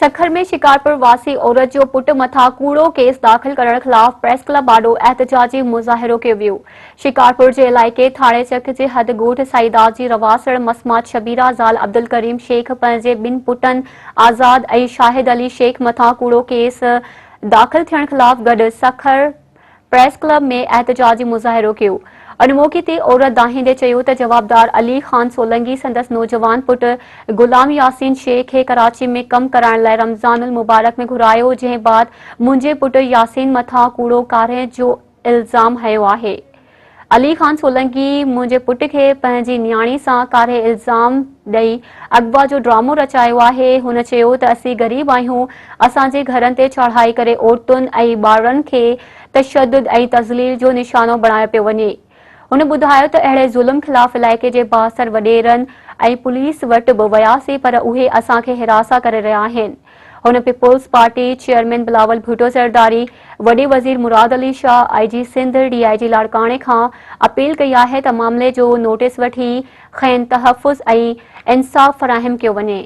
सखर में शिकारपुर वासी औरत जो पुट मथा कूड़ो केस दाख़िल करण खिलाफ प्रेस क्लब आडो एहतजाजी मुज़ाहिरो कयो वियो। शिकारपुर जे इलाइक़े थाणे चक जे हद ॻोठ साईदास जी रवासड़ मसमात शबीरा ज़ाल अब्दुल करीम शेख पंहिंजे ॿिनि पुटनि आज़ाद ऐं शाहिद अली शेख मथा कूड़ो केस दाख़िल थियण खिलाफ गॾु सखर प्रेस क्लब में एहतजाजी मुज़ाहिरो कयो। अण मौक़े ते औरत दाहिंदे चयो त जवाबदार अली खान सोलंकी संदसि नौजवान पुट गुलाम यासीन शेख खे कराची में कम कराइण लाइ रमज़ानुल मुबारक में घुरायो, जंहिं बाद मुंहिंजे पुट यासीन मथां कूड़ो काढ़े जो इल्ज़ाम हयो आहे। अली खान सोलंकी मुंहिंजे पुट खे पंहिंजी न्याणी सां काढ़े इल्ज़ाम ॾेई अगवा जो ड्रामो रचायो आहे। हुन चयो त असीं ग़रीब आहियूं, असांजे घरनि ते चढ़ाई करे औरतुनि ऐं ॿारनि खे तशद्दुद ऐं तज़लील जो निशानो बणायो पियो वञे। हुन ॿुधायो त अहिड़े ज़ुल्म ख़िलाफ़ इलाइक़े जे 62 वॾेरनि ऐं पुलिस वटि बि वियासीं, पर उहे असांखे हिरासा करे रहिया आहिनि। हुन पीपुल्स पार्टी चेयरमैन बिलावल भुट्टो ज़रदारी, वॾे वज़ीर मुराद अली शाह, IG सिंध DIG लाड़काणे खां अपील कई आहे त मामले जो नोटिस वठी खेनि तहफ़्फ़ुज़ ऐं इंसाफ़ फ़राहम कयो वञे।